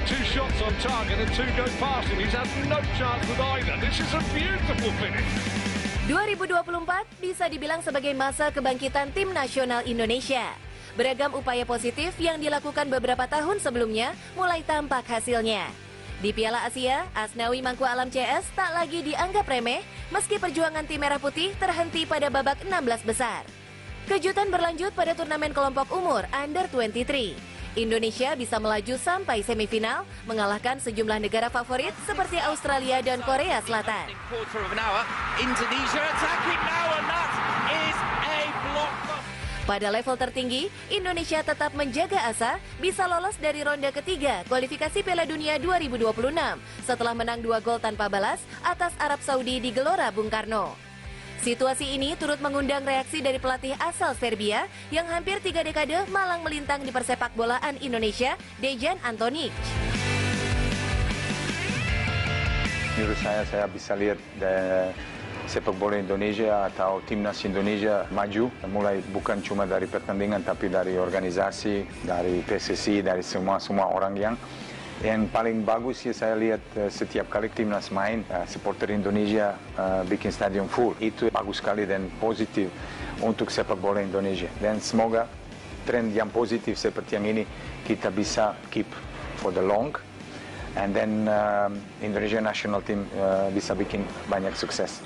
2 shots on target and 2 go past him. He's had no chance with either. This is a beautiful finish. 2024 bisa dibilang sebagai masa kebangkitan tim nasional Indonesia. Beragam upaya positif yang dilakukan beberapa tahun sebelumnya mulai tampak hasilnya. Di Piala Asia, Asnawi Mangku Alam CS tak lagi dianggap remeh meski perjuangan tim Merah Putih terhenti pada babak 16 besar. Kejutan berlanjut pada turnamen kelompok umur Under 23. Indonesia bisa melaju sampai semifinal, mengalahkan sejumlah negara favorit seperti Australia dan Korea Selatan. Pada level tertinggi, Indonesia tetap menjaga asa bisa lolos dari ronde ketiga kualifikasi Piala Dunia 2026 setelah menang 2 gol tanpa balas atas Arab Saudi di Gelora Bung Karno. Situasi ini turut mengundang reaksi dari pelatih asal Serbia yang hampir 3 dekade malang melintang di persepak bolaan Indonesia, Dejan Antonic. Menurut saya bisa lihat sepak bola Indonesia atau timnas Indonesia maju, mulai bukan cuma dari pertandingan tapi dari organisasi, dari PSSI, dari semua orang yang paling bagus ya saya lihat setiap kali timnas main, supporter Indonesia bikin stadion full. Itu bagus sekali dan positif untuk sepak bola Indonesia. Dan semoga tren yang positif seperti yang ini kita bisa keep for the long. And then Indonesia national team bisa bikin banyak sukses.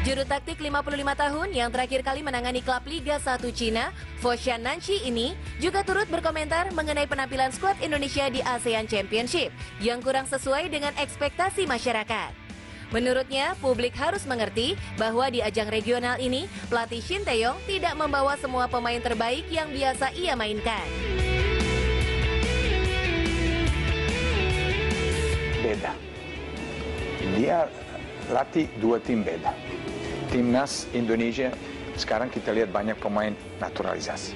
Juru taktik 55 tahun yang terakhir kali menangani klub Liga 1 Cina, Foshan Nanchi ini juga turut berkomentar mengenai penampilan skuad Indonesia di ASEAN Championship yang kurang sesuai dengan ekspektasi masyarakat. Menurutnya, publik harus mengerti bahwa di ajang regional ini, pelatih Shin Tae-yong tidak membawa semua pemain terbaik yang biasa ia mainkan. Beda. Dia latih 2 tim beda. Timnas Indonesia sekarang kita lihat banyak pemain naturalisasi.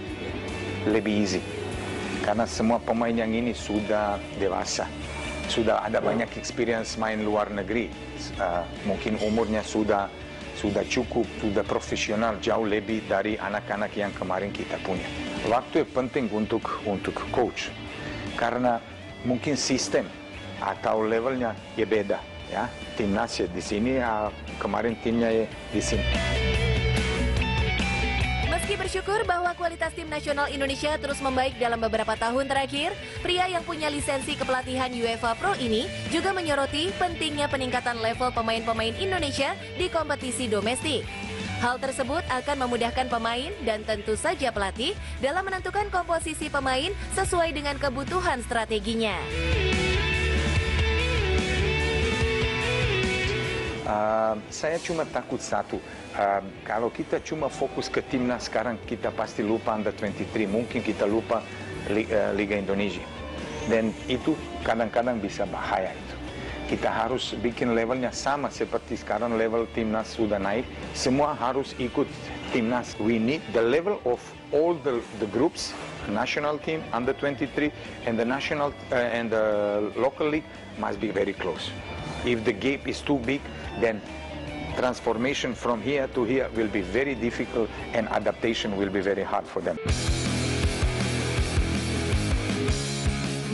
Lebih easy. Karena semua pemain yang ini sudah dewasa. Sudah ada banyak experience main luar negeri. Mungkin umurnya sudah cukup, sudah profesional, jauh lebih dari anak-anak yang kemarin kita punya. Waktu penting untuk coach. Karena mungkin sistem atau levelnya ya beda. Ya, timnas ya di sini, kemarin timnya ya di sini. Meski bersyukur bahwa kualitas tim nasional Indonesia terus membaik dalam beberapa tahun terakhir, pria yang punya lisensi kepelatihan UEFA Pro ini juga menyoroti pentingnya peningkatan level pemain-pemain Indonesia di kompetisi domestik. Hal tersebut akan memudahkan pemain dan tentu saja pelatih dalam menentukan komposisi pemain sesuai dengan kebutuhan strateginya. Saya cuma takut satu, kalau kita cuma fokus ke timnas sekarang, kita pasti lupa Under 23, mungkin kita lupa Liga Indonesia. Dan itu kadang-kadang bisa bahaya itu. Kita harus bikin levelnya sama seperti sekarang level timnas sudah naik, semua harus ikut timnas. We need the level of all the groups, national team, Under 23, and the national and the local league must be very close. If the gap is too big, then transformation from here to here will be very difficult and adaptation will be very hard for them.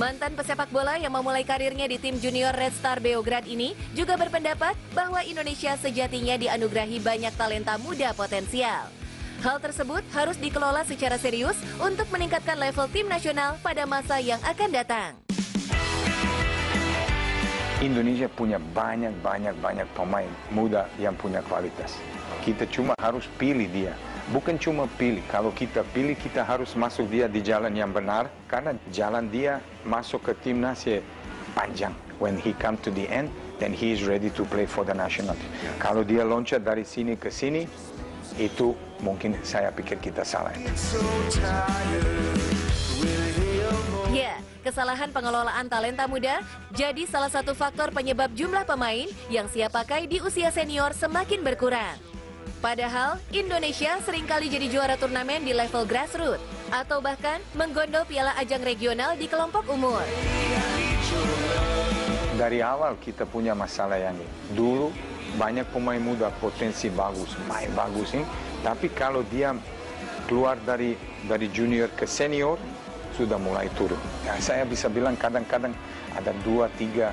Mantan pesepak bola yang memulai karirnya di tim junior Red Star Beograd ini juga berpendapat bahwa Indonesia sejatinya dianugerahi banyak talenta muda potensial. Hal tersebut harus dikelola secara serius untuk meningkatkan level tim nasional pada masa yang akan datang. Indonesia punya banyak pemain muda yang punya kualitas. Kita cuma harus pilih dia. Bukan cuma pilih, kalau kita pilih kita harus masuk dia di jalan yang benar. Karena jalan dia masuk ke timnas ya panjang. When he come to the end, then he is ready to play for the national team. Kalau dia loncat dari sini ke sini, itu mungkin saya pikir kita salah. Ya, kesalahan pengelolaan talenta muda jadi salah satu faktor penyebab jumlah pemain yang siap pakai di usia senior semakin berkurang. Padahal, Indonesia seringkali jadi juara turnamen di level grassroots atau bahkan menggondol piala ajang regional di kelompok umur. Dari awal kita punya masalah yang ini. Dulu banyak pemain muda potensi bagus, main bagus ini, tapi kalau dia keluar dari junior ke senior, sudah mulai turun. Ya, saya bisa bilang kadang-kadang ada 2-3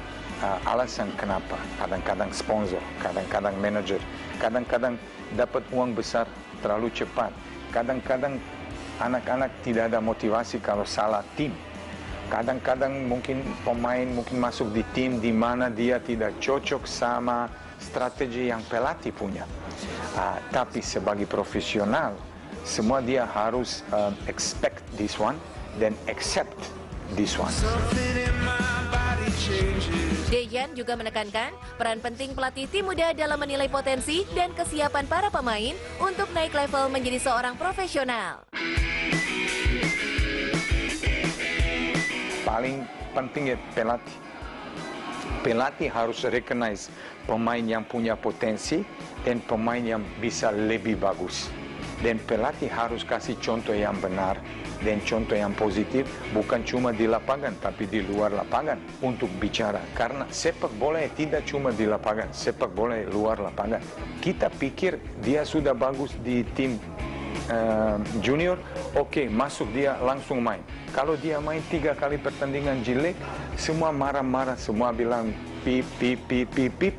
alasan kenapa. Kadang-kadang sponsor, kadang-kadang manajer, kadang-kadang dapat uang besar terlalu cepat. Kadang-kadang anak-anak tidak ada motivasi kalau salah tim. Kadang-kadang mungkin pemain masuk di tim di mana dia tidak cocok sama strategi yang pelatih punya. Tapi sebagai profesional, semua dia harus expect this one dan accept this one. Dejan juga menekankan peran penting pelatih tim muda dalam menilai potensi dan kesiapan para pemain untuk naik level menjadi seorang profesional. Paling penting ya pelatih. Pelatih harus recognize pemain yang punya potensi dan pemain yang bisa lebih bagus. Dan pelatih harus kasih contoh yang benar dan contoh yang positif, bukan cuma di lapangan tapi di luar lapangan untuk bicara. Karena sepak bola tidak cuma di lapangan, sepak bola luar lapangan. Kita pikir dia sudah bagus di tim junior, oke, masuk dia langsung main. Kalau dia main 3 kali pertandingan jelek, semua marah-marah, semua bilang pip, pip, pip, pip, pip.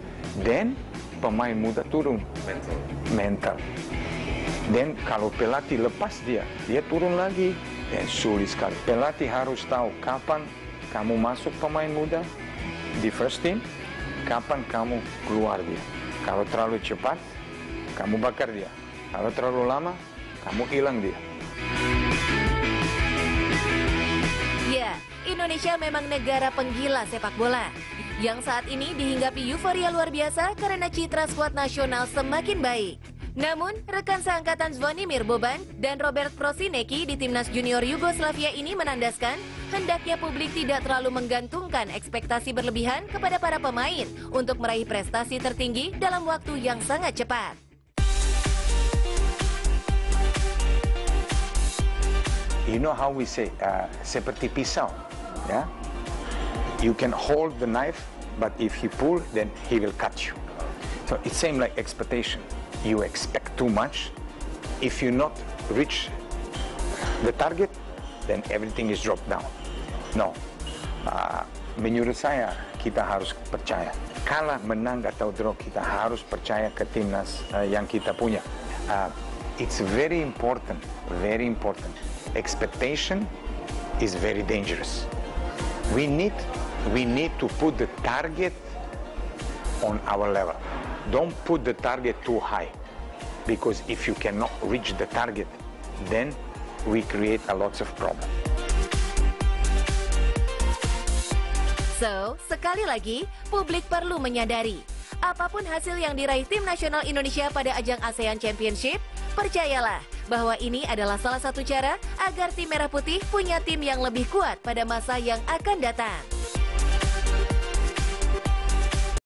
Dan pemain muda turun mental. Dan kalau pelatih lepas dia turun lagi. Dan sulit sekali. Pelatih harus tahu kapan kamu masuk pemain muda di first team, kapan kamu keluar dia. Kalau terlalu cepat, kamu bakar dia. Kalau terlalu lama, kamu hilang dia. Ya, Indonesia memang negara penggila sepak bola yang saat ini dihinggapi euforia luar biasa karena citra skuad nasional semakin baik. Namun, rekan seangkatan Zvonimir Boban dan Robert Prosinecki di Timnas Junior Yugoslavia ini menandaskan hendaknya publik tidak terlalu menggantungkan ekspektasi berlebihan kepada para pemain untuk meraih prestasi tertinggi dalam waktu yang sangat cepat. You know how we say, seperti pisau, ya? You can hold the knife, but if he pull, then he will cut you. So it same like expectation. You expect too much. If you not reach the target, then everything is dropped down. No, menurut saya kita harus percaya. Kalah, menang atau draw, kita harus percaya ke timnas yang kita punya. It's very important, very important. Expectation is very dangerous. We need to put the target on our level. Don't put the target too high, because if you cannot reach the target, then we create a lot of problem. So, sekali lagi, publik perlu menyadari, apapun hasil yang diraih tim nasional Indonesia pada ajang ASEAN Championship, percayalah bahwa ini adalah salah satu cara agar tim Merah Putih punya tim yang lebih kuat pada masa yang akan datang.